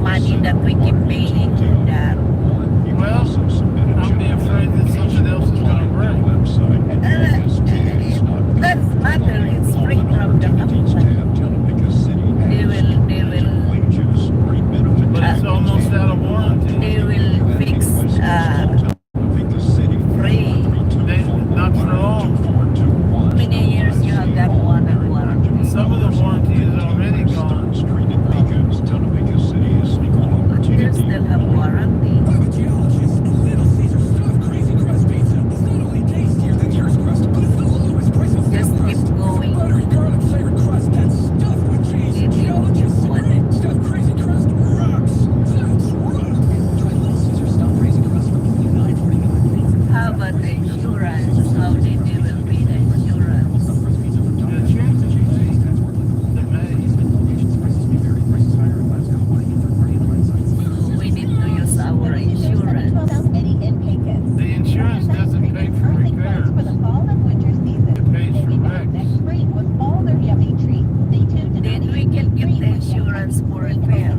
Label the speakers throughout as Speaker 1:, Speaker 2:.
Speaker 1: money that we keep paying for that.
Speaker 2: Well, I'll be afraid that something else is going to break.
Speaker 1: Doesn't matter. It's free from the company. They will,
Speaker 2: But it's almost out of warranty.
Speaker 1: they will fix free.
Speaker 2: Not for long.
Speaker 1: How many years you have that one and warranty?
Speaker 2: Some of the warranty is already gone.
Speaker 1: But you still have warranty.
Speaker 3: I'm a geologist. Little Caesar stuffed Crazy Crust pizza. It's not only tastier than yours crust, but it's the lowest price of
Speaker 1: Just
Speaker 3: thin
Speaker 1: keep
Speaker 3: crust.
Speaker 1: going.
Speaker 3: Buttery garlic flavored crust that's stuffed with cheese. Geologist Supreme stuffed Crazy Crust rocks. That's rock. Try Little Caesar stuffed Crazy Crust for only $9.49.
Speaker 1: How about the insurance? How did they will pay the insurance?
Speaker 3: Stuffed crust pizza from Domino's.
Speaker 2: The check.
Speaker 3: That's worth
Speaker 2: The May.
Speaker 3: locations. Prices may vary. Prices higher at last call buying and third-party online sites.
Speaker 1: So we need to use our insurance.
Speaker 2: The insurance doesn't pay for repairs.
Speaker 4: For the fall and winter season.
Speaker 2: It pays
Speaker 4: They'll
Speaker 2: for
Speaker 4: be back
Speaker 2: wrecks.
Speaker 4: next spring with all their yummy treats. Stay tuned to
Speaker 1: Then we can get the insurance for repair.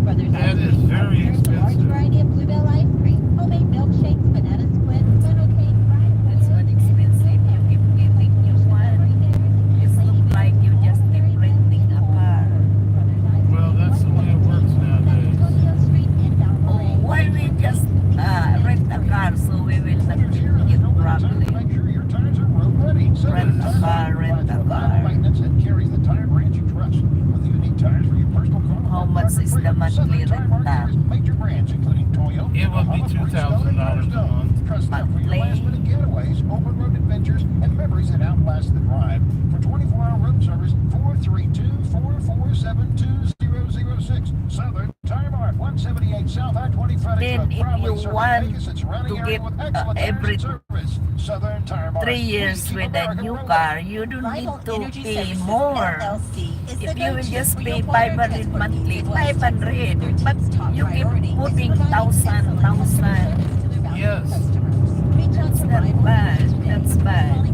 Speaker 2: That is very
Speaker 4: A large
Speaker 2: expensive.
Speaker 4: variety of bluebell ice cream, homemade milkshakes, banana squid, funnel cake, fried
Speaker 1: That's not expensive. You keep getting new one. It looks like you just keep renting a car.
Speaker 2: Well, that's the way it works nowadays.
Speaker 1: Oh, why we just rent a car so we will not get problem? Rent a car, rent a car. How much is the monthly rental?
Speaker 2: It will be $2,000 a month.
Speaker 1: Monthly.
Speaker 5: Open road adventures, and memories that outlast the drive. For 24-hour road service, 432-447-2006. Southern Tire Mart, 178 South I-20
Speaker 1: Then if you want to get every
Speaker 5: Southern Tire Mart.
Speaker 1: 3 years with a new car, you don't need to pay more. If you will just pay 500 monthly, 500, but you keep putting 1,000.
Speaker 2: Yes.
Speaker 1: That's not bad. That's bad.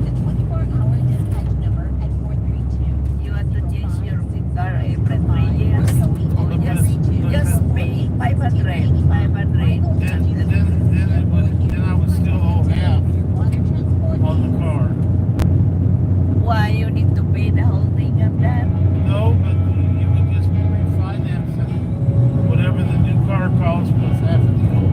Speaker 1: You have to change your car every 3 years. Or just pay 500.
Speaker 2: Then I would still owe half on the car.
Speaker 1: Why you need to pay the whole thing of that?
Speaker 2: No, but you would just be refinancing whatever the new car costs plus half of the old.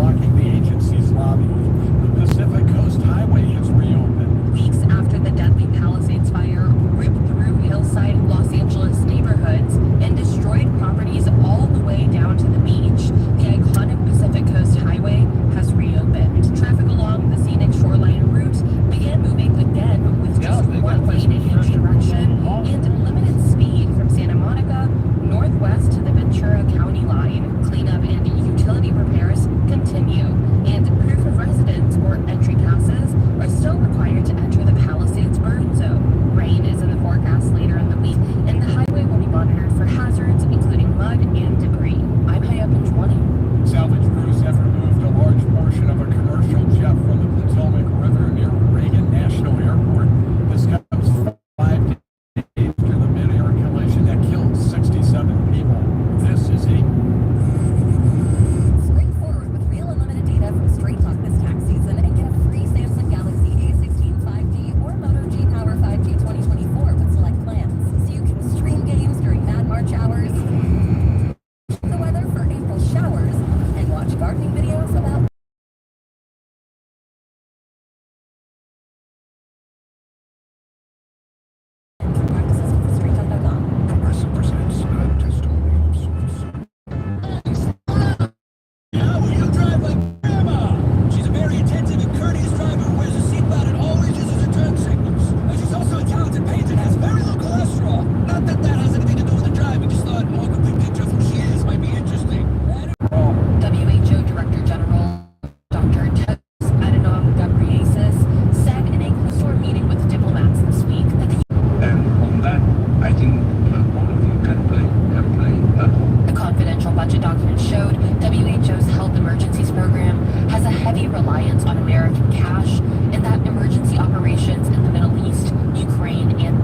Speaker 3: blocking the agency's lobby. The Pacific Coast Highway has reopened.
Speaker 6: Weeks after the deadly Palisades fire ripped through hillside Los Angeles neighborhoods and destroyed properties all the way down to the beach, the iconic Pacific Coast Highway has reopened. Traffic along the scenic shoreline route began moving again with just one lane in each direction and limited speed from Santa Monica northwest to the Ventura County line. Cleanup and utility repairs continue, and proof of residence or entry passes are still required to enter the Palisades burn zone. Rain is in the forecast later in the week, and the highway will be monitored for hazards, including mud and debris. I'm high up in 20.
Speaker 3: Salvage crews have removed a large portion of a commercial jet from the Potomac River near Reagan National Airport. This comes 5 days after the mid-air collision that killed 67 people. This is a
Speaker 6: Spring forward with real unlimited data from Straight Talk this tax season and get a free Samsung Galaxy A16 5G or Moto G Power 5G 2024 with select plans, so you can stream games during Mad March hours, the weather for April showers, and watch gardening videos about practices with StreetTalk.com.
Speaker 5: Progressive presents a testimonial service.
Speaker 3: Now will you drive like Grandma? She's a very attentive and courteous driver who wears a seatbelt and always uses her turn signals. And she's also a talented painter and has very low cholesterol. Not that that has anything to do with the driving, just thought a more complete picture of who she is might be interesting.
Speaker 6: WHO Director General Dr. Tedros Adhanom Ghebreyesus said in a closed-door meeting with diplomats this week that the
Speaker 7: And on that, I think all of you can play a role.
Speaker 6: The confidential budget document showed WHO's Health Emergencies Program has a heavy reliance on American cash, and that emergency operations in the Middle East, Ukraine, and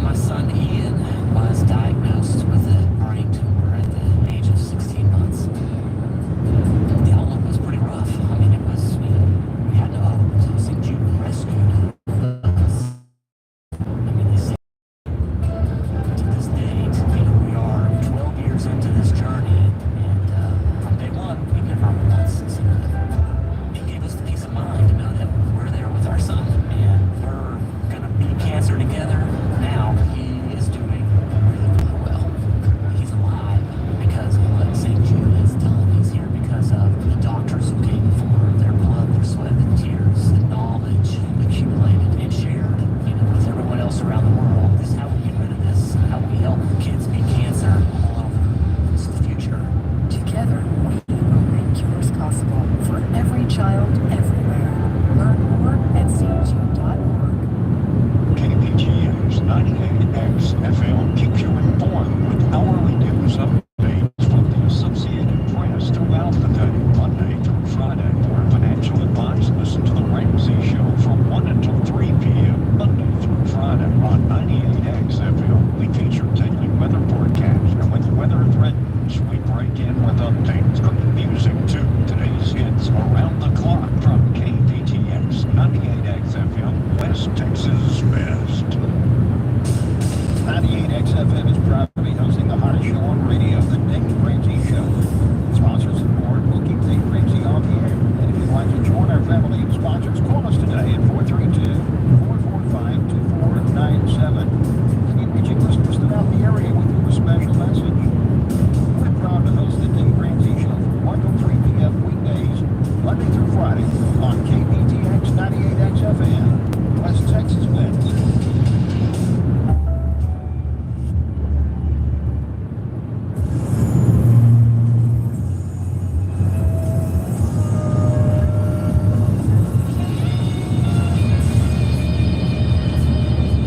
Speaker 8: My son Ian was diagnosed with a brain tumor at the age of 16 months. The outlook was pretty rough. I mean, it was, we had no hope until St. Jude rescued us. I mean, they say to this date, we are 12 years into this journey, and from day one, we've never once it gave us the peace of mind to know that we're there with our son, and we're gonna beat cancer together. Now he is doing really, really well. He's alive because of what St. Jude is telling us here, because of the doctors who came before, their blood, their sweat, and tears, the knowledge accumulated and shared, with everyone else around the world. This is how we get rid of this, how we help kids beat cancer all over. This is the future.
Speaker 6: together we will make cures possible for every child everywhere. Learn more at stjude.org.
Speaker 5: KPGA's 98X FM keeps you informed with hourly news updates from the Associated Press throughout the day, Monday through Friday. For financial advice, listen to The Ramsey Show from 1 until 3 p.m. Monday through Friday on 98X FM. We feature daily weather forecasts, and when the weather threatens, we break in with updates. Great music, too. Today's hits around the clock from KPTX 98X FM, West Texas Best. 98X FM is proud to be hosting the hottest show on radio, The Dave Ramsey Show. Sponsor support will keep Dave Ramsey on the air. And if you'd like to join our family of sponsors, call us today at 432-445-2497. We're reaching listeners throughout the area with you a special message. We're proud to host the Dave Ramsey Show from 1 to 3 p.m. weekdays, Monday through Friday, on KPTX 98X FM, West Texas Best.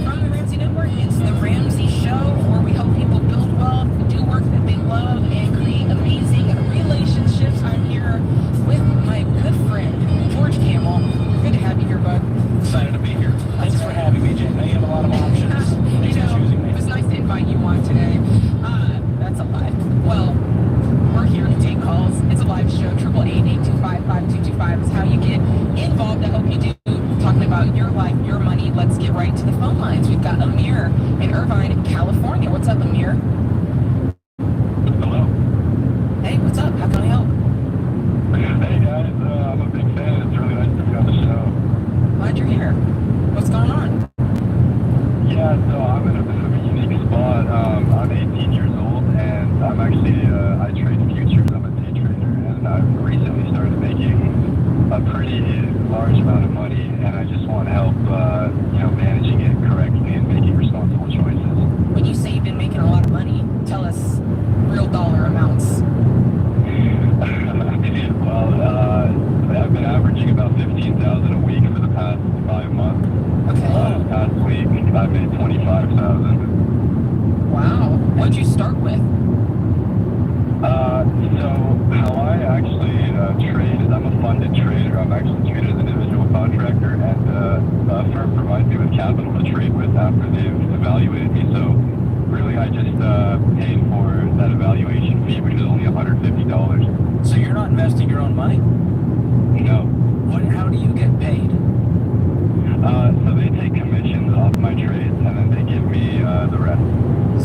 Speaker 6: From the Ramsey Network, it's the Ramsey Show, where we help people build wealth, do work that they love, and create amazing relationships. I'm here with my good friend, George Campbell. Good to have you here, bud.
Speaker 3: Excited to be here. Thanks for having me, Jane. Now you have a lot of options. Thanks for choosing me.
Speaker 6: It was nice to invite you on today. That's a lie. Well, we're here to take calls. It's a live show. 888-825-5225 is how you get involved. I hope you do. Talking about your life, your money. Let's get right to the phone lines. We've got Amir in Irvine, California. What's up, Amir?
Speaker 7: Hello.
Speaker 6: Hey, what's up? How can I help? What'd you start with?
Speaker 9: So how I actually trade is I'm a funded trader. I'm actually treated as an individual contractor, and a firm provides me with capital to trade with after they've evaluated me. So really, I just paid for that evaluation fee, which is only $150.
Speaker 8: So you're not investing your own money?
Speaker 9: No.
Speaker 8: How do you get paid?
Speaker 9: So they take commissions off my trades, and then they give me the rest.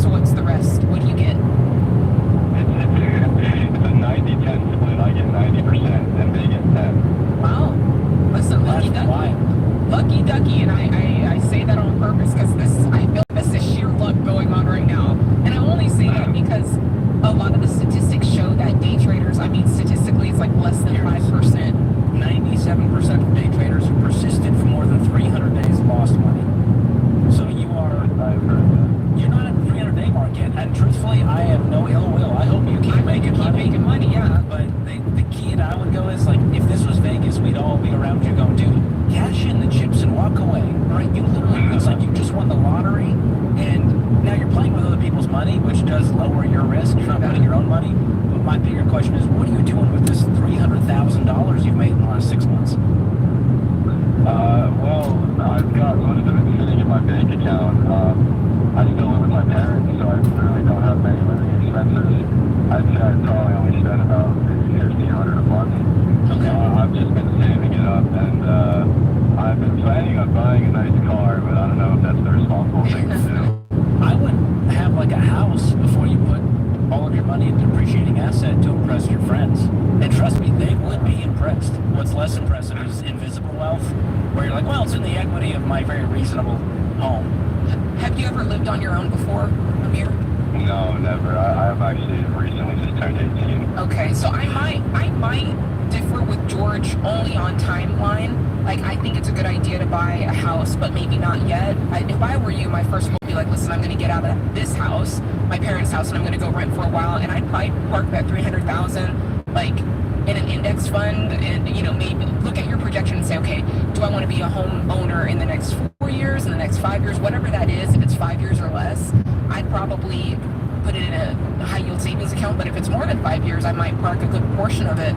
Speaker 6: So what's the rest? What do you get?
Speaker 9: It's a 90-10 split. I get 90%, and they get 10.
Speaker 6: Wow. Listen, lucky
Speaker 8: That's
Speaker 6: ducky.
Speaker 8: wild.
Speaker 6: Lucky ducky, and I say that on purpose because I feel like this is sheer luck going on right now. And I only say that because a lot of the statistics show that day traders, I mean, statistically, it's like less than 5%.
Speaker 8: 97% of day traders who persisted for more than 300 days lost money. So
Speaker 9: I've heard that.
Speaker 8: you're not at the 300-day mark yet. And truthfully, I have no ill will. I hope you keep making money.
Speaker 6: Yeah.
Speaker 8: But the key that I would go is like, if this was Vegas, we'd all be around you going, dude, cash in the chips and walk away. Right? You literally, it's like you just won the lottery, and now you're playing with other people's money, which does lower your risk. You're not putting your own money. But my bigger question is, what are you doing with this $300,000 you've made in the last 6 months?
Speaker 9: Well, I've got most of it sitting in my bank account. I still live with my parents, so I really don't have many living expenses. I'd say I'd probably only spend about maybe $1,500 a month.
Speaker 6: Okay.
Speaker 9: I've just been saving it up, and I've been planning on buying a nice car, but I don't know if that's the responsible thing to do.
Speaker 8: I would have like a house before you put all of your money into depreciating asset to impress your friends. And trust me, they would be impressed. What's less impressive is invisible wealth, where you're like, well, it's in the equity of my very reasonable home.
Speaker 6: Have you ever lived on your own before, Amir?
Speaker 9: No, never. I've actually recently just turned 18.
Speaker 6: Okay, so I might differ with George only on timeline. Like, I think it's a good idea to buy a house, but maybe not yet. If I were you, my first goal would be like, listen, I'm going to get out of this house, my parents' house, and I'm going to go rent for a while, and I'd probably park that $300,000, like, in an index fund, and, you know, maybe look at your projection and say, okay, do I want to be a home owner in the next 4 years, in the next 5 years, whatever that is, if it's 5 years or less, I'd probably put it in a high yield savings account, but if it's more than 5 years, I might park a good portion of it,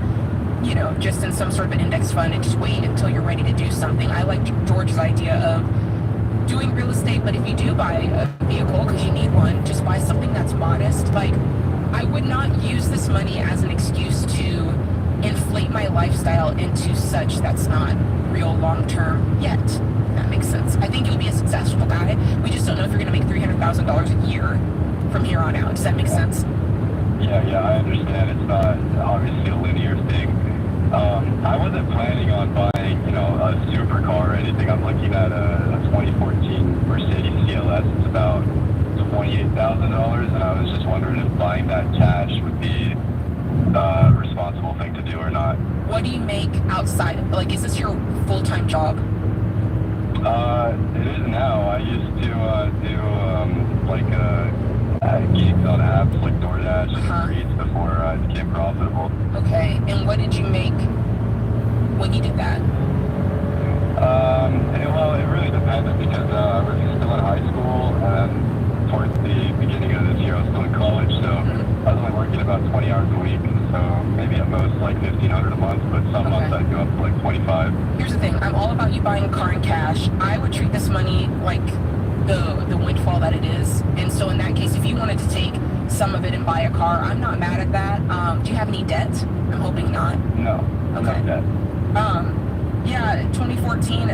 Speaker 6: you know, just in some sort of an index fund and just wait until you're ready to do something. I like George's idea of doing real estate, but if you do buy a vehicle because you need one, just buy something that's modest. Like, I would not use this money as an excuse to inflate my lifestyle into such that's not real long-term yet. That makes sense. I think you'll be a successful guy. We just don't know if you're going to make $300,000 a year from here on out. Does that make sense?
Speaker 9: Yeah, I understand. It's not obviously a linear thing. I wasn't planning on buying, you know, a supercar or anything. I'm looking at a 2014 Mercedes CLS. It's about $28,000, and I was just wondering if buying that cash would be a responsible thing to do or not.
Speaker 6: What do you make outside of, like, is this your full-time job?
Speaker 9: It is now. I used to gigs on apps like DoorDash and Uber Eats before it became profitable.
Speaker 6: Okay, and what did you make when you did that?
Speaker 9: Well, it really depended because I was still in high school, and then towards the beginning of this year I was still in college, so I was only working about 20 hours a week, so maybe at most like $1,500 a month, but some months I'd go up to like 25.
Speaker 6: Here's the thing, I'm all about you buying a car in cash. I would treat this money like the windfall that it is, and so in that case, if you wanted to take some of it and buy a car, I'm not mad at that. Do you have any debt? I'm hoping not.
Speaker 9: No,
Speaker 6: Okay.
Speaker 9: no debt.
Speaker 6: Yeah, 2014,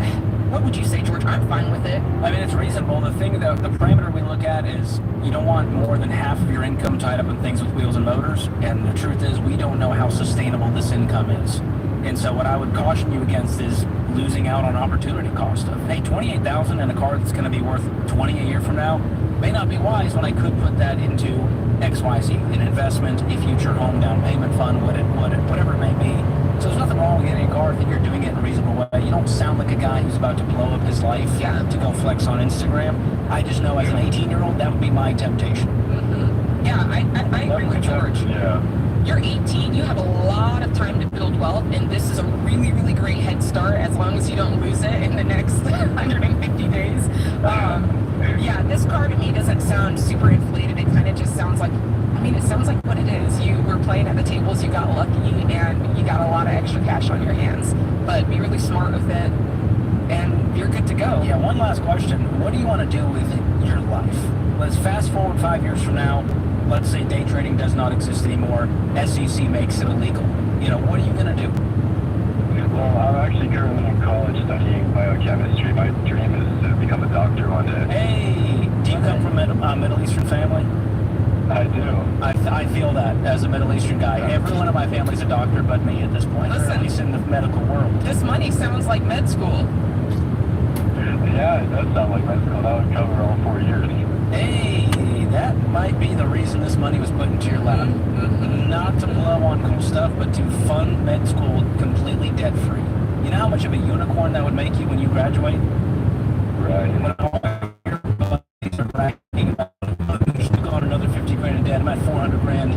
Speaker 6: what would you say, George? I'm fine with it.
Speaker 8: I mean, it's reasonable. The thing, the parameter we look at is you don't want more than half of your income tied up in things with wheels and motors. And the truth is, we don't know how sustainable this income is. And so what I would caution you against is losing out on opportunity cost of, hey, $28,000 in a car that's going to be worth $20,000 a year from now may not be wise when I could put that into XYZ, an investment, a future home down payment fund, whatever it may be. So there's nothing wrong with getting a car if you're doing it in a reasonable way. You don't sound like a guy who's about to blow up his life to go flex on Instagram. I just know as an 18-year-old, that would be my temptation.
Speaker 6: Mm-hmm. Yeah, I agree with George.
Speaker 9: Yeah.
Speaker 6: You're 18, you have a lot of time to build wealth, and this is a really, really great head start as long as you don't lose it in the next 150 days. Yeah, this car to me doesn't sound super inflated. It kind of just sounds extra cash on your hands. But be really smart with it, and you're good to go.
Speaker 10: Yeah, one last question. What do you want to do with your life? Let's fast forward 5 years from now. Let's say day trading does not exist anymore. SEC makes it illegal. You know, what are you going to do?
Speaker 9: Well, I'm actually currently in college studying biochemistry. My dream is to become a doctor one day.
Speaker 10: Hey, do you come from a Middle Eastern family?
Speaker 9: I do.
Speaker 10: I feel that as a Middle Eastern guy. Everyone in my family's a doctor but me at this point.
Speaker 6: Listen.
Speaker 10: Or at least in the medical world.
Speaker 6: This money sounds like med school.
Speaker 9: Yeah, it does sound like med school. That would cover all 4 years.
Speaker 10: Hey, that might be the reason this money was put into your lap. Not to blow on cool stuff, but to fund med school completely debt-free. You know how much of a unicorn that would make you when you graduate?
Speaker 9: Right.
Speaker 10: When all your buddies are bragging about, you still got another 50 grand in debt, I'm at 400 grand.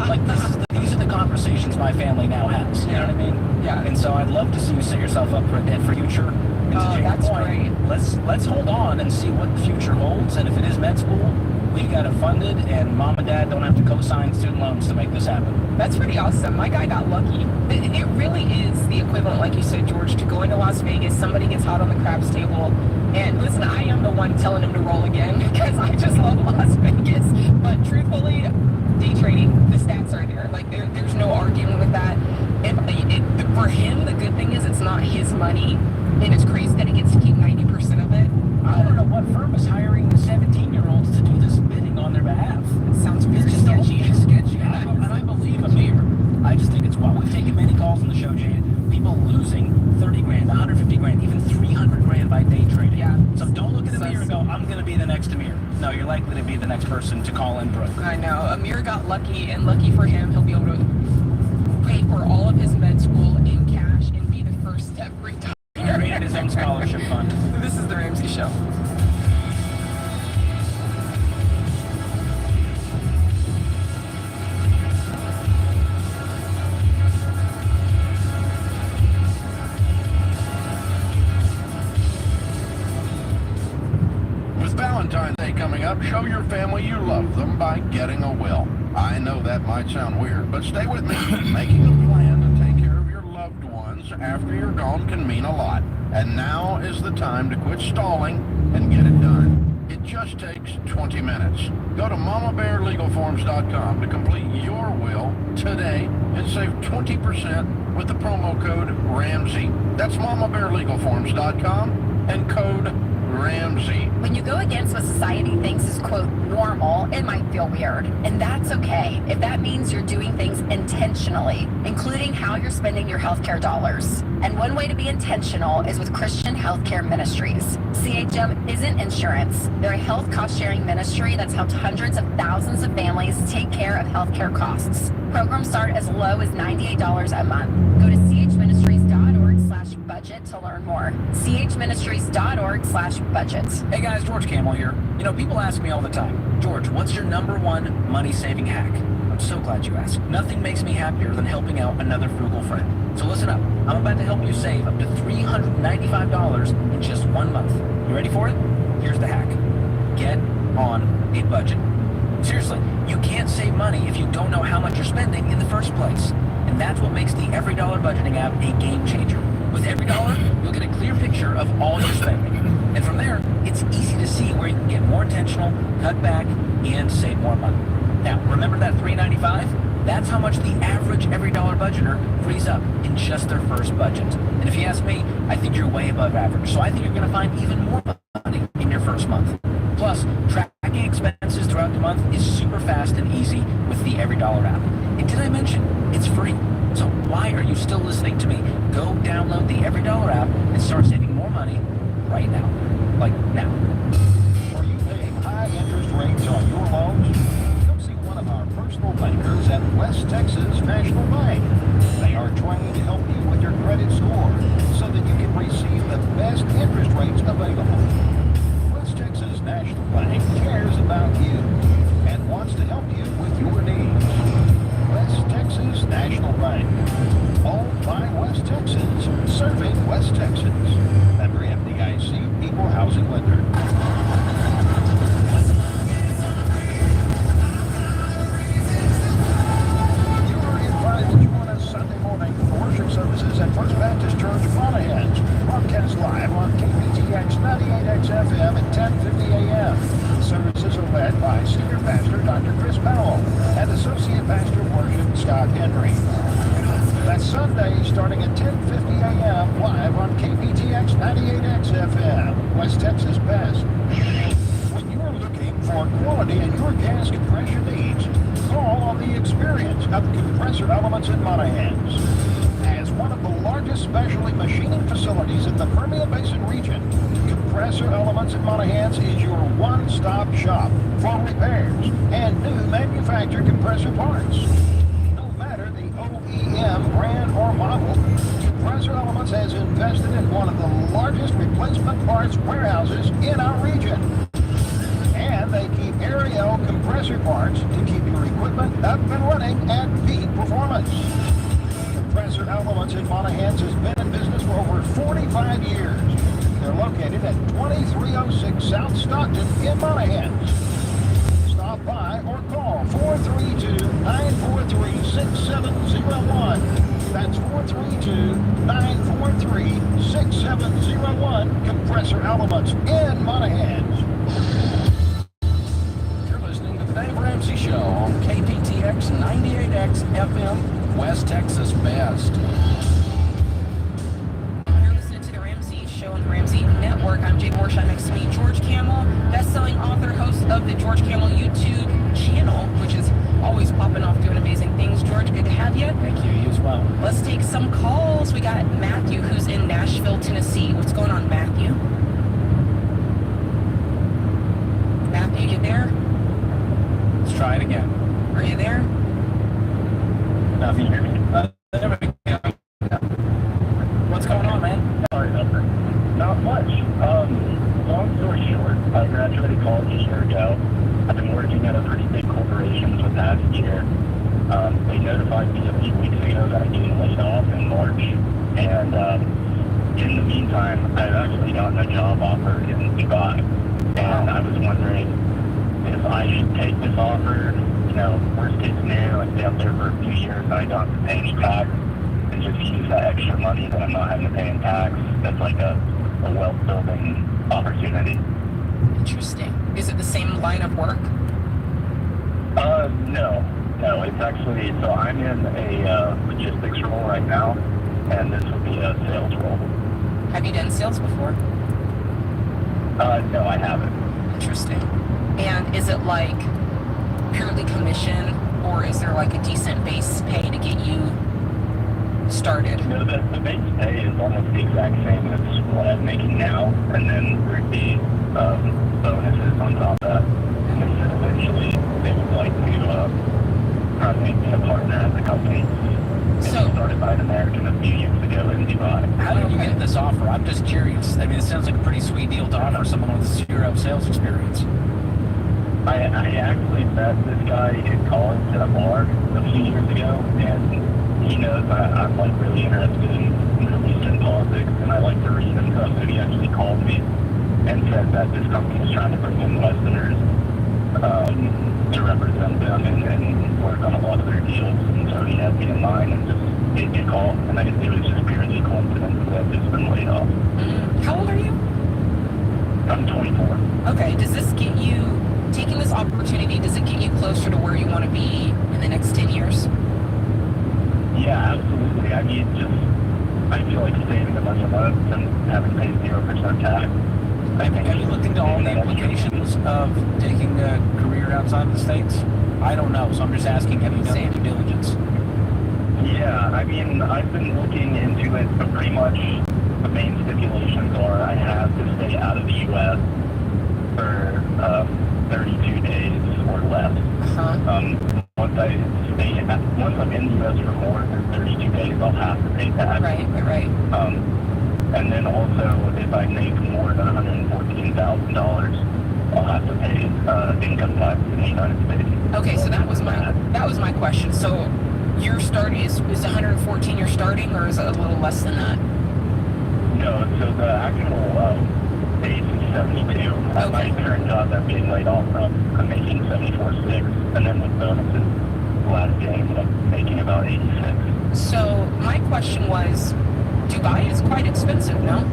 Speaker 10: Like, these are the conversations my family now has. You know what I mean?
Speaker 6: Yeah.
Speaker 10: And so I'd love to see you set yourself up for a debt-free future. And to Jake's
Speaker 6: that's
Speaker 10: point, let's hold on and see what the future holds. And if it is med school, we got it funded, and mom and dad don't have to co-sign student loans to make this happen.
Speaker 6: That's pretty awesome. My guy got lucky. It really is the equivalent, like you said, George, to going to Las Vegas. Somebody gets hot on the craps table. And listen, I am the one telling him to roll again because I just love Las Vegas. But truthfully, day trading, the stats are there. Like, there's no arguing with that. For him, the good thing is it's not his money. And it's crazy that he gets to keep 90% of it.
Speaker 10: I don't know what firm is hiring 17-year-olds to do this bidding on their behalf.
Speaker 6: It sounds very
Speaker 10: It's
Speaker 6: sketchy.
Speaker 10: It's sketchy. And I believe Amir. I just think it's wild. We've taken many calls on the show, Jade. People losing 30 grand, 150 grand, even 300 grand by day trading.
Speaker 6: Yeah.
Speaker 10: So don't look at Amir and go, I'm going to be the next Amir. No, you're likely to be the next person to call in broke.
Speaker 6: I know. Amir got lucky, and lucky for him, he'll be able to pay for all of his med school in cash and be the first every time.
Speaker 10: He created his own scholarship fund.
Speaker 6: This is the Ramsey Show.
Speaker 11: With Valentine's Day coming up, show your family you love them by getting a will. I know that might sound weird, but stay with me. Making a plan to take care of your loved ones after you're gone can mean a lot. And now is the time to quit stalling and get it done. It just takes 20 minutes. Go to MamaBearLegalForms.com to complete your will today and save 20% with the promo code RAMSEY. That's MamaBearLegalForms.com and code RAMSEY.
Speaker 12: When you go against what society thinks is, quote, normal, it might feel weird. And that's okay if that means you're doing things intentionally, including how you're spending your healthcare dollars. And one way to be intentional is with Christian Healthcare Ministries. CHM isn't insurance. They're a health cost-sharing ministry that's helped hundreds of thousands of families take care of healthcare costs. Programs start as low as $98 a month. Go to chministries.org/budget to learn more. chministries.org/budget.
Speaker 10: Hey guys, George Camel here. You know, people ask me all the time, George, what's your #1 money-saving hack? I'm so glad you asked. Nothing makes me happier than helping out another frugal friend. So listen up. I'm about to help you save up to $395 in just 1 month. You ready for it? Here's the hack. Get on a budget. Seriously, you can't save money if you don't know how much you're spending in the first place. And that's what makes the Every Dollar budgeting app a game changer. With every dollar, you'll get a clear picture of all your spending. And from there, it's easy to see where you can get more intentional, cut back, and save more money. Now, remember that $395? That's how much the average Every Dollar budgeter frees up in just their first budget. And if you ask me, I think you're way above average. So I think you're going to find even more money in your first month. Plus, tracking expenses throughout the month is super fast and easy with the Every Dollar app. And did I mention, it's free. So why are you still listening to me? Go download the Every Dollar app and start saving more money right now. Like now.
Speaker 5: Are you paying high interest rates on your loans? Come see one of our personal bankers at West Texas National Bank. They are trained to help you with your credit score so that you can receive the best interest rates available. West Texas National Bank cares about you and wants to help you with your needs. West Texas National Bank. Owned by West Texans, serving West Texas. Member FDIC, Equal Housing Lender. You are invited to join us Sunday morning for worship service
Speaker 3: Associate Pastor Worship Scott Henry. That's Sunday starting at 10:50 a.m. live on KPTX 98X FM, West Texas Best. When you're looking for quality in your gas compression needs, call on the experience of Compressor Elements in Monahans. As one of the largest specialty machining facilities in the Permian Basin region, Compressor Elements in Monahans is your one-stop shop for repairs and new manufactured compressor parts. No matter the OEM brand or model, Compressor Elements has invested in one of the largest replacement parts warehouses in our region. And they keep Ariel compressor parts to keep your equipment up and running at peak performance. Compressor Elements in Monahans has been in business for over 45 years. They're located at 2306 South Stockton in Monahans. Stop by or call 432-943-6701. That's 432-943-6701. Compressor Elements in Monahans.
Speaker 10: You're listening to the Dave Ramsey Show on KPTX 98X FM, West Texas Best.
Speaker 6: You're listening to the Ramsey Show on the Ramsey Network. I'm Jay Borsheim. Next to me, George Camel, best-selling author, host of the George Camel YouTube channel, which is always popping off doing amazing things. George, good to have you.
Speaker 10: Thank you. You as well.
Speaker 6: Let's take some calls. We got Matthew, who's in Nashville, Tennessee. What's going on, Matthew? Matthew, you there?
Speaker 10: Let's try it again.
Speaker 6: Are you there?
Speaker 9: Can you hear me?
Speaker 10: There we go. What's going on, man?
Speaker 9: Sorry about that. Not much. Long story short, I graduated college a year ago. I've been working at a pretty big corporation for the past year. They notified me a few weeks ago that I'm getting laid off in March. And in the meantime, I've actually gotten a job offer in Dubai. And I was wondering if I should take this offer. You know, worst case scenario, I stay up there for a few years and I don't have to pay any tax, and just use that extra money that I'm not having to pay in tax. That's like a wealth building opportunity.
Speaker 6: Interesting. Is it the same line of work?
Speaker 9: No, it's actually, so I'm in a logistics role right now, and this would be a sales role.
Speaker 6: Have you done sales before?
Speaker 9: No, I haven't.
Speaker 6: Interesting. And is it like purely commission, or is there like a decent base pay to get you started?
Speaker 9: No, the base pay is almost the exact same as what I'm making now, and then there'd be bonuses on top of that. And then eventually they would like to try to make me a partner at the company.
Speaker 6: So,
Speaker 9: started by an American a few years ago in Dubai.
Speaker 10: How did you get this offer? I'm just curious. I mean, it sounds like a pretty sweet deal to offer someone with 0 sales experience.
Speaker 9: I actually met this guy in college at a bar a few years ago, and he knows I'm like really interested in Middle Eastern politics, and I like to read and stuff, so he actually called me and said that this company is trying to bring in Westerners to represent them and work on a lot of their deals, and so he had me in mind and just gave me a call, and it was just purely coincidence that I've just been laid off.
Speaker 6: How old are you?
Speaker 9: I'm 24.
Speaker 6: Okay, does this get you, taking this opportunity, does it get you closer to where you want to be in the next 10 years?
Speaker 9: Yeah, absolutely. I mean, I feel like saving a bunch of months and having to pay 0% tax.
Speaker 10: Have you looked into all the implications of taking a career outside of the States? I don't know, so I'm just asking, have you done any due diligence?
Speaker 9: Yeah, I mean, I've been looking into it, but pretty much the main stipulations are I have to stay out of the U.S. for 32 days or less. Once I'm in the U.S. for more than 32 days, I'll have to pay tax.
Speaker 6: Right.
Speaker 9: And then also, if I make more than $114,000, I'll have to pay income tax in the United States.
Speaker 6: Okay, so that was my question. So your start is 114 your starting, or is it a little less than that?
Speaker 9: No, so the actual base is 72. At my current job, I'm being laid off from, I'm making 74.6, and then with bonuses, last day I'm making about 86.
Speaker 6: So my question was, Dubai is quite expensive, no?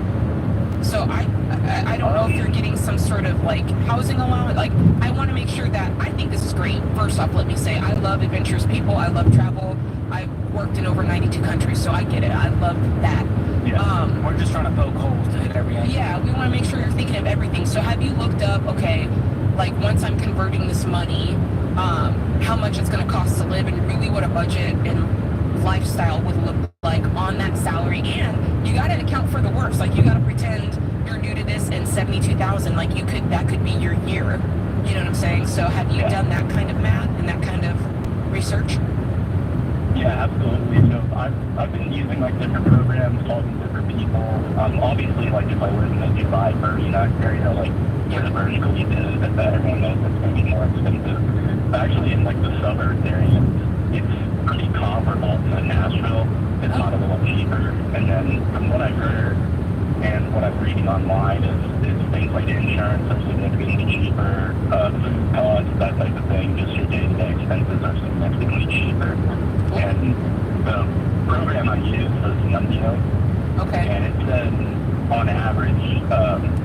Speaker 6: So I don't know if you're getting some sort of like housing allowance. Like, I want to make sure that I think this is great. First off, let me say I love adventurous people. I love travel. I've worked in over 92 countries, so I get it. I love that.
Speaker 10: Yeah. We're just trying to poke holes to hit every angle.
Speaker 6: Yeah, we want to make sure you're thinking of everything. So have you looked up, okay, like once I'm converting this money, how much it's going to cost to live and really what a budget and lifestyle would look like on that salary? And you got to account for the worst. Like, you got to pretend you're new to this and 72,000, like that could be your year. You know what I'm saying? So have you done that kind of math and that kind of research?
Speaker 9: Yeah, absolutely. So I've been using like different programs, talking to different people. Obviously, like if I live in the Dubai Bermuda area, like where the Burj Khalifa is, that everyone knows it's going to be more expensive. But actually, in like the suburbs area, it's pretty comparable to Nashville. It's not a little cheaper. And then from what I've heard and what I'm reading online is things like insurance are significantly cheaper, food costs, that type of thing. Just your day-to-day expenses are significantly cheaper. And the program I use was Numbeo.
Speaker 6: Okay.
Speaker 9: And it said, on average,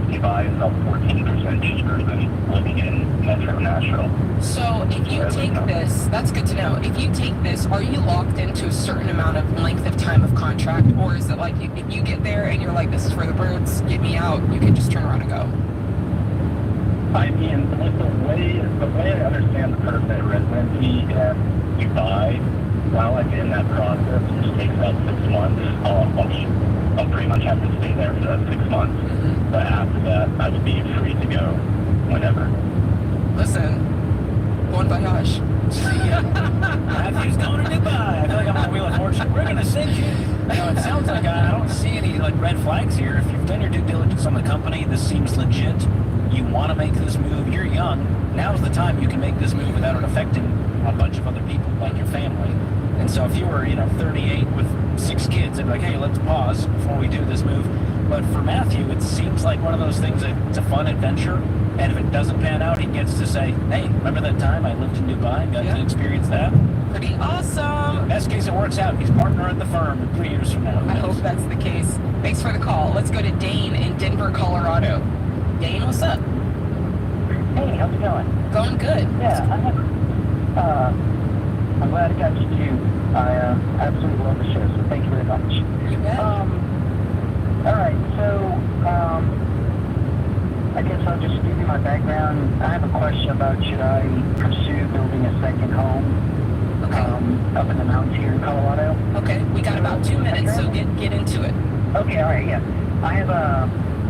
Speaker 9: Dubai is about 14% cheaper than living in Metro Nashville.
Speaker 6: So if you take this, that's good to know. If you take this, are you locked into a certain amount of length of time of contract? Or is it like if you get there and you're like, this is for the birds, get me out, you can just turn around and go?
Speaker 9: I mean, with the way I understand the permanent residency in Dubai, while I'm in that process, which takes about 6 months, I'll pretty much have to stay there for that 6 months. But after that, I would be free to go whenever.
Speaker 6: Listen, bon voyage.
Speaker 10: Matthew's going to Dubai. I feel like I'm on Wheel of Fortune. We're going to send you. It sounds like I don't see any like red flags here. If you've done your due diligence on the company, this seems legit. You want to make this move. You're young. Now's the time you can make this move without it affecting a bunch of other people, like your family. And so if you were, 38 with 6 kids, it'd be like, hey, let's pause before we do this move. But for Matthew, it seems like one of those things that it's a fun adventure. And if it doesn't pan out, he gets to say, hey, remember that time I lived in Dubai and got to experience that?
Speaker 6: Pretty awesome.
Speaker 10: Best case, it works out. He's partner at the firm 3 years from now.
Speaker 6: I hope that's the case. Thanks for the call. Let's go to Dane in Denver, Colorado. Dane, what's up?
Speaker 13: Hey, how's it going?
Speaker 6: Going good.
Speaker 13: Yeah, I'm glad I got you too. I absolutely love the show, so thank you very much.
Speaker 6: You bet.
Speaker 13: Alright, so, I guess I'll just give you my background. I have a question about should I pursue building a second home up in the mountains here in Colorado?
Speaker 6: Okay, we got about 2 minutes, so get into it.
Speaker 13: Okay, alright, yeah. I have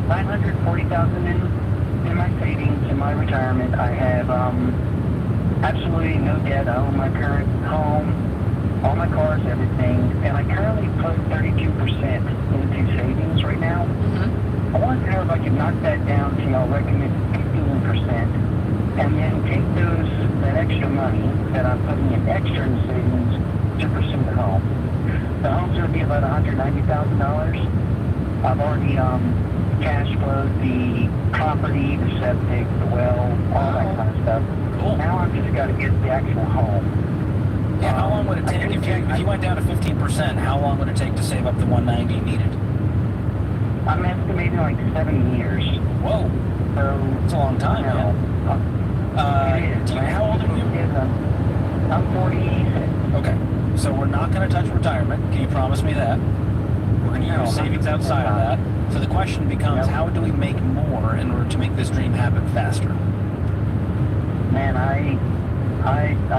Speaker 13: $940,000 in my savings in my retirement. I have absolutely no debt. I own my current home, all my cars, everything, and I currently put 32% into savings right now. I wanted to know if I could knock that down to, y'all recommend 15%, and then take that extra money that I'm putting in extra in savings to pursue the home. The home's going to be about $190,000. I've already cash flowed the property, the septic, the well, all that kind of stuff.
Speaker 10: Cool.
Speaker 13: Now I've just got to get the actual home.
Speaker 10: Yeah, how long would it take if you went down to 15%? How long would it take to save up the 190 needed?
Speaker 13: I'm estimating like 7 years.
Speaker 10: Whoa,
Speaker 13: so
Speaker 10: it's a long time, man. How old are you?
Speaker 13: I'm 46.
Speaker 10: Okay, so we're not going to touch retirement. Can you promise me that? We're going to use savings outside of that. So the question becomes, how do we make more in order to make this dream happen faster?
Speaker 13: Man, I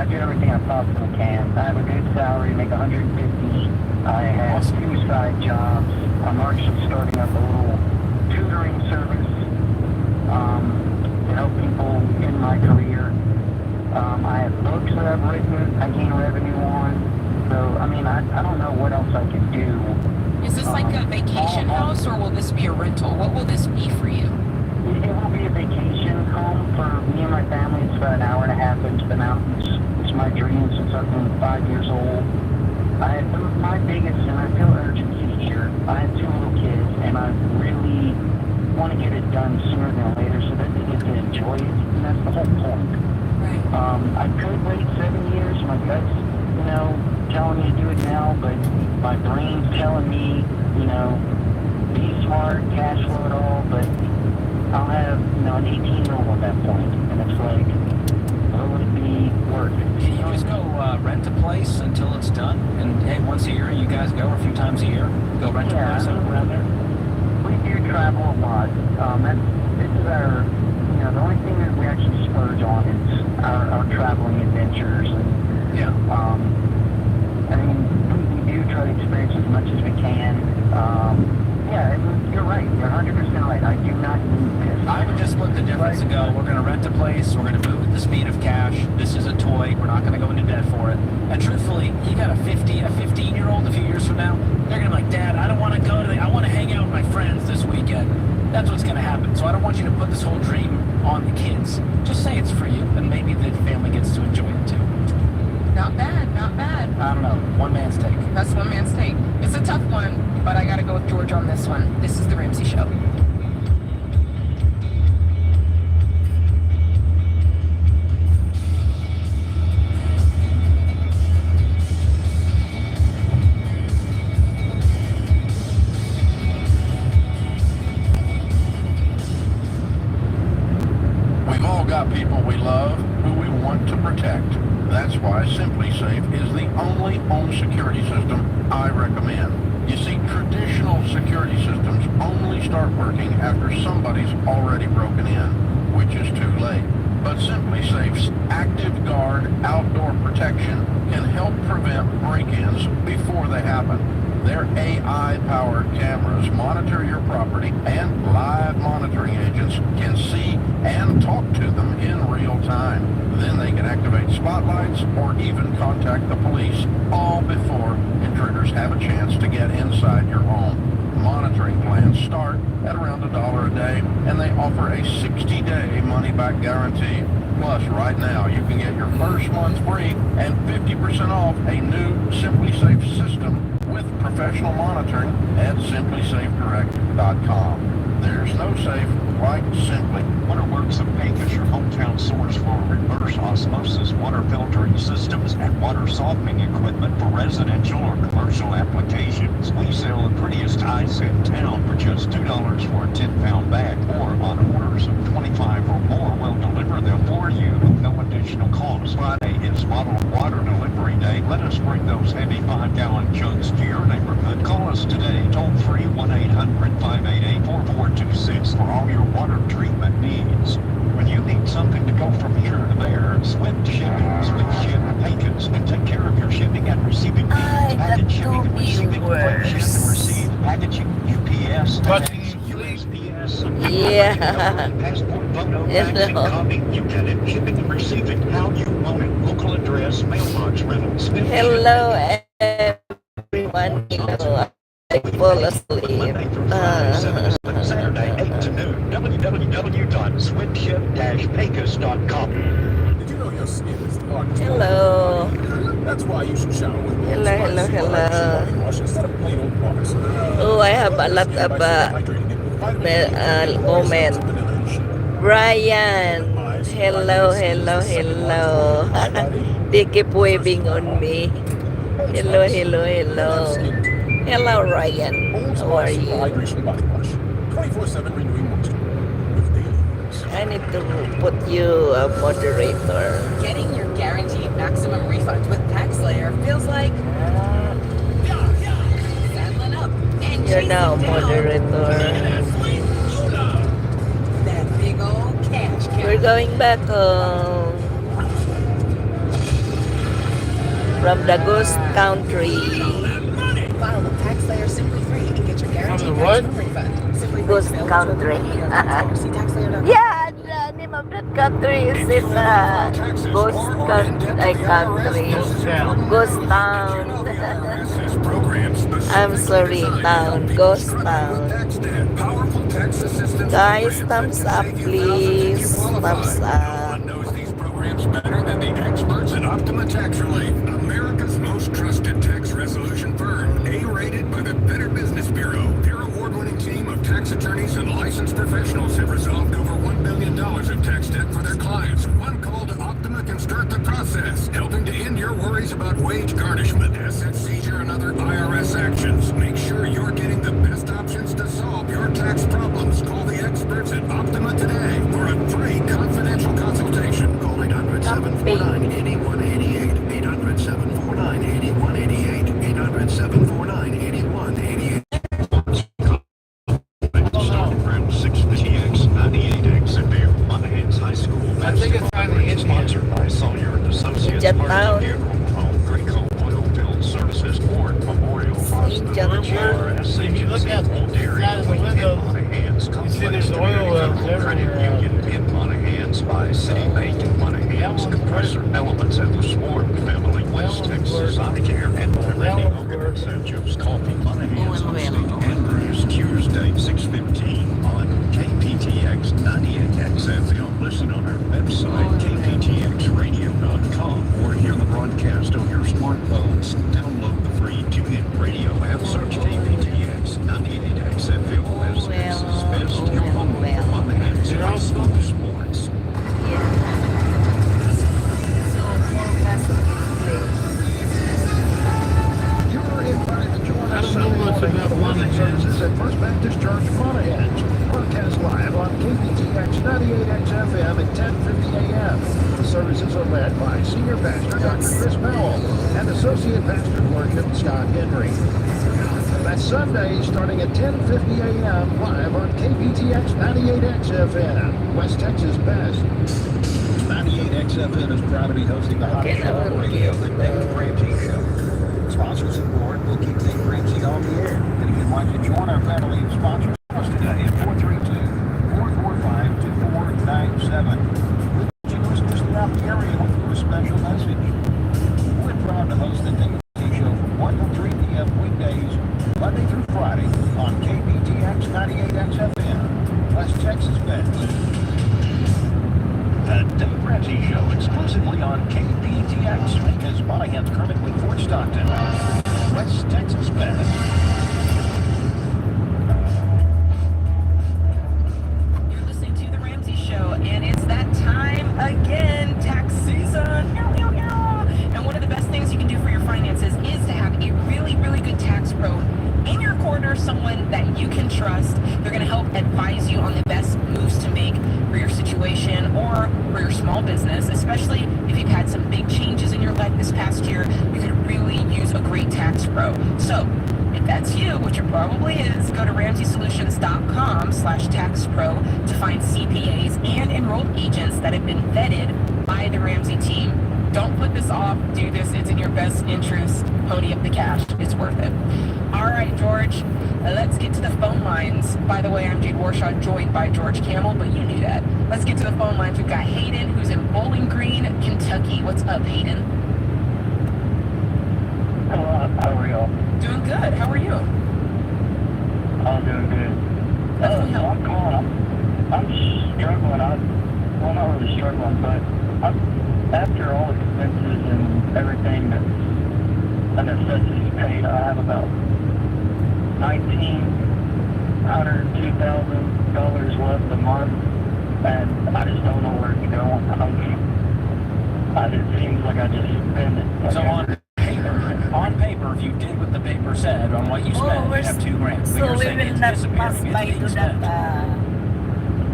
Speaker 13: do everything I possibly can. I have a good salary, make $150. I have 2 side jobs. I'm actually starting up a little tutoring service to help people in my career. I have books that I've written, I gain revenue on. So, I mean, I don't know what else I can do.
Speaker 6: Is this like a vacation house, or will this be a rental? What will this be for you?
Speaker 13: It will be a vacation home for me and my family. It's about an hour and a half into the mountains. It's my dream since I've been 5 years old. My biggest, and I feel urgency here, I have 2 little kids, and I really want to get it done sooner than later so that they get to enjoy it, and that's the whole point.
Speaker 6: Right.
Speaker 13: I could wait 7 years. My gut's, telling me to do it now, but my brain's telling me, be smart, cash flow it all, but I'll have, an 18-year-old at that point, and it's like, what would it be worth?
Speaker 10: Can you just go rent a place until it's done? And hey, once a year you guys go, or a few times a year, go rent a place out around there?
Speaker 13: We do travel a lot. This is our, the only thing that we actually splurge on is our traveling adventures. And,
Speaker 10: yeah.
Speaker 13: I mean, we do try to experience as much as we can. Yeah, you're right. You're 100% right. I do not need this.
Speaker 10: I would just split the difference and go, we're going to rent a place, we're going to move at the speed of cash, this is a toy, we're not going to go into debt for it. And truthfully, you got a 15-year-old a few years from now, they're going to be like, Dad, I don't want to go to I want to hang out with my friends this weekend. That's what's going to happen. So I don't want you to put this whole dream on the kids. Just say it's for you, and maybe the family gets to enjoy it too.
Speaker 14: Not bad, not bad.
Speaker 10: I don't know, one man's take.
Speaker 14: That's one man's take. It's a tough one, but I gotta go with George on this one. This is The Ramsey Show.
Speaker 11: We've all got people we love who we want to protect. That's why Simply Safe is the only home security system I recommend. You see, traditional security systems only start working after somebody's already broken in, which is too late. But Simply Safe's Active Guard outdoor protection can help prevent break-ins before they happen. Their AI-powered cameras monitor your property, and live monitoring agents can see and talk to them in real time. Then they can activate spotlights or even contact the police, all before intruders have a chance to get inside your home. Monitoring plans start at around $1 a day, and they offer a 60-day money-back guarantee. Plus, right now, you can get your first month free and 50% off a new Simply Safe system with professional monitoring at simplysafedirect.com. There's no safe like Simply.
Speaker 5: Waterworks of Pecos, your hometown source for reverse osmosis water filtering systems and water softening equipment for residential or commercial applications. We sell the prettiest ice in town for just $2 for a 10-pound bag, or on orders of 25 or more, we'll deliver them for you with no additional cost. Friday is bottled water delivery day. Let us bring those heavy 5-gallon jugs to your neighborhood. Call us today, toll free 1-800-588-4426 for all your water treatment needs. When you need something to go from here to there, Swift Shipping, SwiftShip Pecos, and take care of your shipping and receiving needs. Package shipping and receiving, ship and receive, packaging, UPS, USPS,
Speaker 1: Yeah.
Speaker 5: passport, photo, faxing, copy, you get it, shipping and receiving, how you want it, local address, mailbox rental, Swift
Speaker 1: Hello, everyone. Hello. I fall asleep.
Speaker 5: Saturday, 8 to noon, www.switchship-pecos.com.
Speaker 3: Did you know your skin is hard?
Speaker 1: Hello.
Speaker 3: That's why you should shower with
Speaker 1: Hello.
Speaker 3: wash instead of plain old water.
Speaker 1: Oh, I have a lot of comments. Brian, hello. They keep waving on me. Hello. Hello, Ryan. How are you?
Speaker 3: Hydration body wash. 24/7 renewing moisture. With daily use.
Speaker 1: I need to put you a moderator.
Speaker 14: Getting your guaranteed maximum refund with TaxSlayer feels like saddling up and
Speaker 1: You're
Speaker 14: chasing
Speaker 1: now
Speaker 14: down
Speaker 1: moderator.
Speaker 14: that big old cash cow.
Speaker 1: We're going back home from the ghost country.
Speaker 14: File with TaxSlayer Simply Free and get your guaranteed
Speaker 2: From the what?
Speaker 14: maximum refund. Simply Free
Speaker 1: Ghost
Speaker 14: is available
Speaker 1: country.
Speaker 14: to see TaxSlayer.com.
Speaker 1: Yeah, the name of that country is in ghost country. Ghost town. I'm sorry, town. Ghost town. Guys, thumbs up, please. Thumbs up.
Speaker 3: Knows these programs better than the experts at Optima Tax Relief, America's most trusted tax resolution firm, A-rated by the Better Business Bureau. Their award-winning team of tax attorneys and licensed professionals have resolved over $1 billion of tax debt for their clients. One call to Optima can start the process, helping to end your worries about wage garnishment, asset seizure, and other IRS actions. Make sure you're getting the best options to solve
Speaker 1: change
Speaker 2: Where-
Speaker 1: of
Speaker 2: where- if you look out the side of the window, you see there's oil wells everywhere.
Speaker 5: In Monahans by City-Made Monahans compressor elements at the Swarm family, West Texas Eye Care, and already open at St. Joe's Coffee. Monahans on St. Andrews, Tuesday, 6:15 on KPTX 98X FM. Listen on our website, kptxradio.com, or hear the broadcast on your smartphones. Download the free TuneIn Radio app, search KPTX 98X FM, West Texas Best, your home for Monahans high school sports.
Speaker 3: You are invited to join us
Speaker 2: I don't know much about Monahans.
Speaker 3: services at First Baptist Church, Monahans. Broadcast live on KPTX 98X FM at 10:50 a.m. The services are led by Senior Pastor Dr. Chris Powell and Associate Pastor of Worship Scott Henry. That's Sunday starting at 10:50 a.m. live on KPTX 98X FM, West Texas Best. 98X FM is proud to be hosting the hottest show on radio, the Dave Ramsey Show. Sponsors support will keep Dave Ramsey on the air. And if you'd like to join our family of sponsors, call us today at 432-445-2497. We'll let listeners throughout the area with a special message. We're proud to host the Dave Ramsey Show from 1 to 3 p.m. weekdays, Monday through Friday on KPTX 98X FM, West Texas Best. The Dave Ramsey Show exclusively on KPTX because Monahans currently Fort Stockton, West Texas Best.
Speaker 6: You're listening to The Ramsey Show, and it's that time again, tax season. And one of the best things you can do for your finances is to have a really, really good tax pro in your corner, someone that you can trust. They're going to help advise you on the best moves to make for your situation or for your small business, especially if you've had some big changes in your life this past year. You could really use a great tax pro. So if that's you, which it probably is, go to RamseySolutions.com/taxpro to find CPAs and enrolled agents that have been vetted by the Ramsey team. Don't put this off. Do this. It's in your best interest. Pony up the cash. It's worth it. All right, George, let's get to the phone lines. By the way, I'm Jade Warshaw, joined by George Camel, but you knew that. Let's get to the phone lines. We've got Hayden, who's in Bowling Green, Kentucky. What's up, Hayden?
Speaker 13: Hello, how are y'all?
Speaker 6: Doing good. How are you?
Speaker 13: I'm doing good. I'm calling. I'm struggling. Well, not really struggling, but after all expenses and everything that's a necessity paid, I have about $2,000 left a month, and I just don't know where to go. It seems like I just spend it.
Speaker 10: So on paper, if you did what the paper said on what you spent, you'd have $2,000. But
Speaker 1: so
Speaker 10: you're
Speaker 1: we
Speaker 10: saying
Speaker 1: will
Speaker 10: it's
Speaker 1: not
Speaker 10: disappearing,
Speaker 1: pass
Speaker 10: it's
Speaker 1: by
Speaker 10: being
Speaker 1: to
Speaker 10: spent.
Speaker 1: that.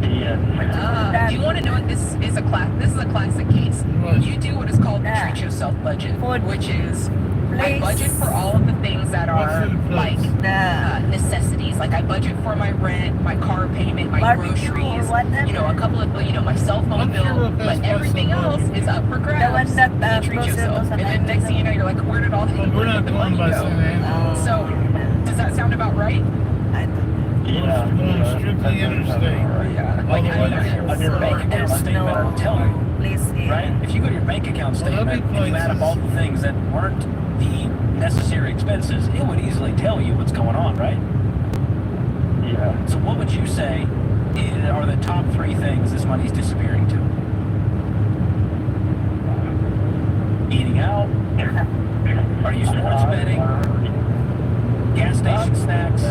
Speaker 6: Do you want to know what this is? This is a classic case. You do what is called the treat yourself budget, which is I budget for all of the things that are like necessities. Like I budget for my rent, my car payment, my groceries, a couple of, my cell phone bill, but everything else is up for grabs. You treat yourself. And then next thing you know, you're like, where did all the money go? So, does that sound about right?
Speaker 2: Going strictly interstate.
Speaker 10: Like your bank account statement will tell you, right? If you go to your bank account statement and you add up all the things that weren't the necessary expenses, it would easily tell you what's going on, right?
Speaker 13: Yeah.
Speaker 10: So what would you say are the top 3 things this money's disappearing to? Eating out? Are you sports betting? Gas station snacks?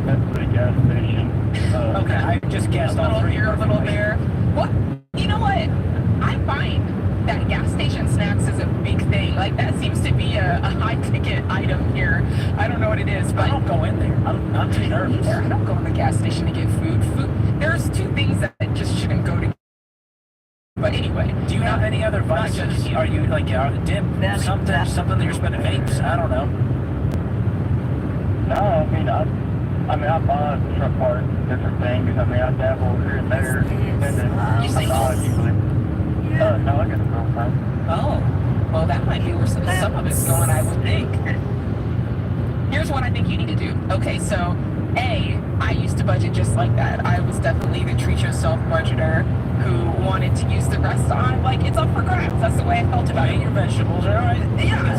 Speaker 13: That's the gas station.
Speaker 10: Okay, I just guessed all 3.
Speaker 6: Here, a little there. What? You know what? I find that gas station snacks is a big thing. Like that seems to be a high ticket item here. I don't know what it is, but
Speaker 10: I don't go in there. I'm too nervous.
Speaker 6: I don't go to the gas station to get food. There's 2 things that just shouldn't go together. But anyway,
Speaker 10: do you have any other vices? Are you like dip something that you're spending vapes? I don't know.
Speaker 13: No, I mean I buy truck parts, different things. I dabble here and there.
Speaker 6: You single?
Speaker 13: No, I got a girlfriend.
Speaker 6: Oh, well, that might be where some of it's going, I would think.
Speaker 14: here's what I think you need to do. Okay, so I used to budget just like that. I was definitely the treat yourself budgeter who wanted to use the rest on like it's up for grabs. That's the way I felt about it.
Speaker 10: Your vegetables are alright.
Speaker 14: Yeah.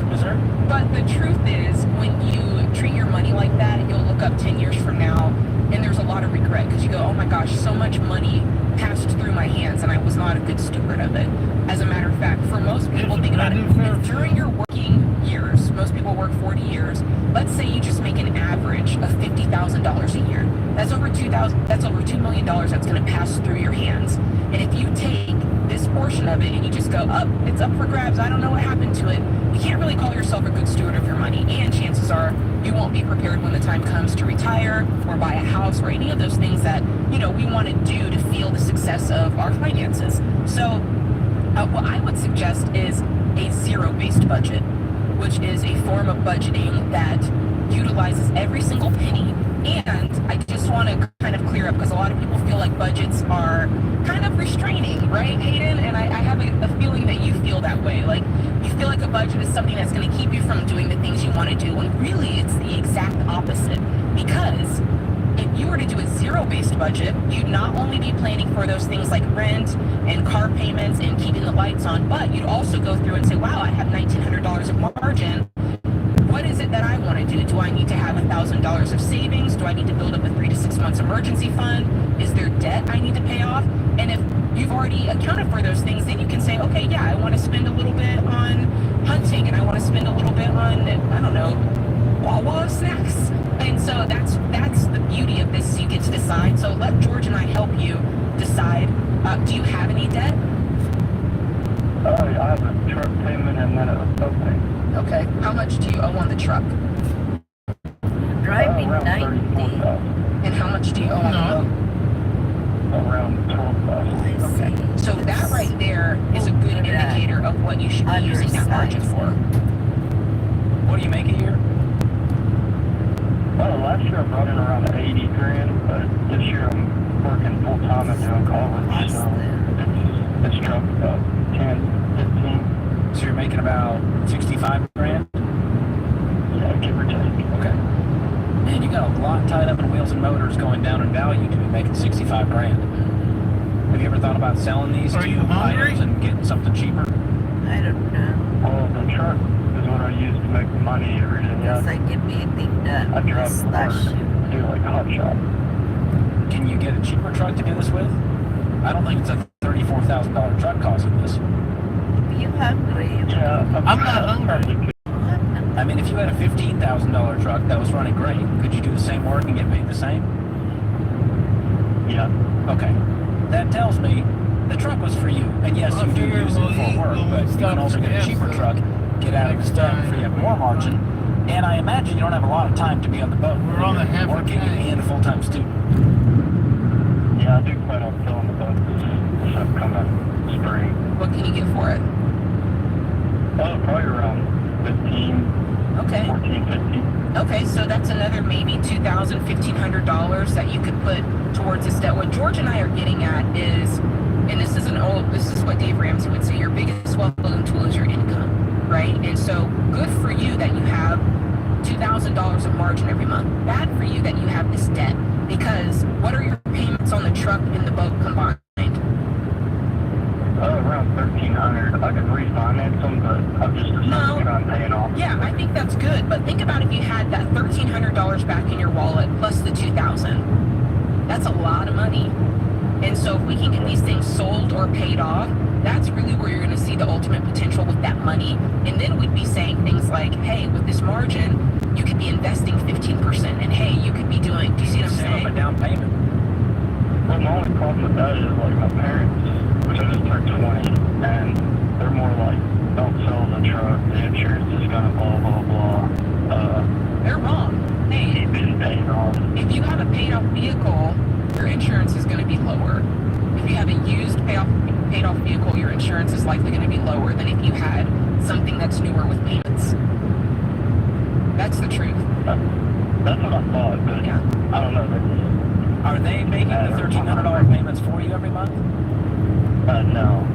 Speaker 14: But the truth is, when you treat your money like that, you'll look up 10 years from now and there's a lot of regret because you go, oh my gosh, so much money passed through my hands and I was not a good steward of it. As a matter of fact, for most people, think about it, during your working years, most people work 40 years, let's say you just make an average of $50,000 a year. That's over $2 million that's going to pass through your hands. And if you take this portion of it and you just go, it's up for grabs, I don't know what happened to it, you can't really call yourself a good steward of your money. And chances are you won't be prepared when the time comes to retire or buy a house or any of those things that, we want to do to feel the success of our finances. So what I would suggest is a zero-based budget, which is a form of budgeting that utilizes every single penny. And I just want to kind of clear up, because a lot of people feel like budgets are kind of restraining, right, Hayden? And I have a feeling that you feel that way. Like, you feel like a budget is something that's going to keep you from doing the things you want to do, when really it's the exact opposite. Because if you were to do a zero-based budget, you'd not only be planning for those things like rent and car payments and keeping the lights on, but you'd also go through and say, wow, I have $1,900 of margin. What is it that I want to do? Do I need to have $1,000 of savings? Do I need to build up a 3 to 6 months emergency fund? Is there debt I need to pay off? And if you've already accounted for those things, then you can say, okay, yeah, I want to spend a little bit on hunting and I want to spend a little bit on, I don't know, Wawa snacks. And so that's the beauty of this. You get to decide. So let George and I help you decide. Do you have any debt?
Speaker 13: I have a truck payment and then a boat payment.
Speaker 14: Okay. How much do you owe on the truck?
Speaker 1: Driving
Speaker 13: around
Speaker 1: 90.
Speaker 14: And how much do you owe on the boat?
Speaker 13: Around 12,000.
Speaker 14: Okay. So that right there is a good indicator of what you should be using that margin for.
Speaker 10: What do you make a year?
Speaker 13: Well, last year I brought in around 80 grand, but this year I'm working full time and doing college, so it's dropped about 10, 15.
Speaker 10: So you're making about 65 grand?
Speaker 13: Yeah, give or take.
Speaker 10: Okay. Man, you got a lot tied up in wheels and motors going down in value to be making 65 grand. Have you ever thought about selling these
Speaker 2: Are you hungry?
Speaker 10: items and getting something cheaper?
Speaker 1: I don't know.
Speaker 13: Well, the truck is what I use to make the money. Everything else,
Speaker 1: Because I get anything done.
Speaker 13: I drive to
Speaker 1: Slash.
Speaker 13: work, do like hot shop.
Speaker 10: Can you get a cheaper truck to do this with? I don't think it's a $34,000 truck costing this.
Speaker 1: You hungry?
Speaker 13: Yeah,
Speaker 2: I'm not hungry.
Speaker 10: I mean, if you had a $15,000 truck that was running great, could you do the same work and get paid the same?
Speaker 13: Yeah.
Speaker 10: Okay. That tells me the truck was for you. And yes, you do use it for work, but you can also get a cheaper truck, get out of the stuff, free up more margin. And I imagine you don't have a lot of time to be on the boat.
Speaker 2: We're on the half
Speaker 10: working and a full-time student.
Speaker 13: Yeah, I do plan on filling the boat this upcoming spring.
Speaker 14: What can you get for it?
Speaker 13: Oh, probably around 15,
Speaker 14: Okay.
Speaker 13: 14, 15.
Speaker 14: Okay, so that's another maybe $2,000, $1,500 that you could put towards this debt. What George and I are getting at is, and this is what Dave Ramsey would say, your biggest wealth building tool is your income, right? And so good for you that you have $2,000 of margin every month. Bad for you that you have this debt, because what are your payments on the truck and the boat combined?
Speaker 13: Around 1,300. I could refinance them, but I'm just deciding to try and pay it off.
Speaker 14: Yeah, I think that's good, but think about if you had that $1,300 back in your wallet plus the $2,000. That's a lot of money. And so if we can get these things sold or paid off, that's really where you're going to see the ultimate potential with that money. And then we'd be saying things like, hey, with this margin, you could be investing 15%. And hey, you could be doing, do you see what I'm saying?
Speaker 10: A down payment.
Speaker 13: Well, my only problem with that is, like, my parents, which I just turned 20, and they're more like, don't sell the truck, the insurance is gonna blah, blah, blah.
Speaker 14: They're wrong. Hey,
Speaker 13: keep it paid off.
Speaker 14: If you have a paid off vehicle, your insurance is going to be lower. If you have a used paid off vehicle, your insurance is likely going to be lower than if you had something that's newer with payments. That's the truth.
Speaker 13: That's what I thought, but
Speaker 14: yeah.
Speaker 13: I don't know.
Speaker 10: Are they making the $1,300 payments for you every month?
Speaker 13: No.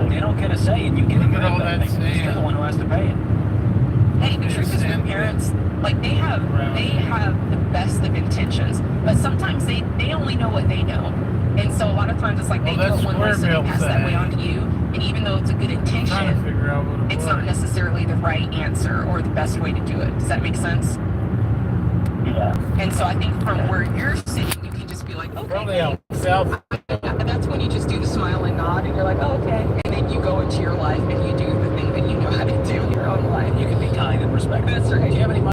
Speaker 10: They don't get a say, and you get
Speaker 2: Look at all that
Speaker 10: You're the
Speaker 2: sand.
Speaker 10: one who has to pay it.
Speaker 14: Hey, the truth is, with parents, like It's like they
Speaker 2: Well,
Speaker 14: do
Speaker 2: that's
Speaker 14: it one way, so they
Speaker 2: Square
Speaker 14: pass that
Speaker 2: Bill
Speaker 14: way
Speaker 2: said.
Speaker 14: on to you. And even though it's a good
Speaker 2: I'm trying to
Speaker 14: intention,
Speaker 2: figure out what it
Speaker 14: it's
Speaker 2: was.
Speaker 14: not necessarily the right answer or the best way to do it. Does that make sense?
Speaker 13: Yeah.
Speaker 14: And so I think from where you're sitting, you can just be like, okay,
Speaker 2: Probably out
Speaker 14: thanks.
Speaker 2: south.
Speaker 14: That's when you just do the smile and nod, and you're like, oh, okay. And then you go into your life and you do the thing that you know how to do in your own life.
Speaker 10: You can be kind and respectful.
Speaker 14: That's right.
Speaker 10: Do you have any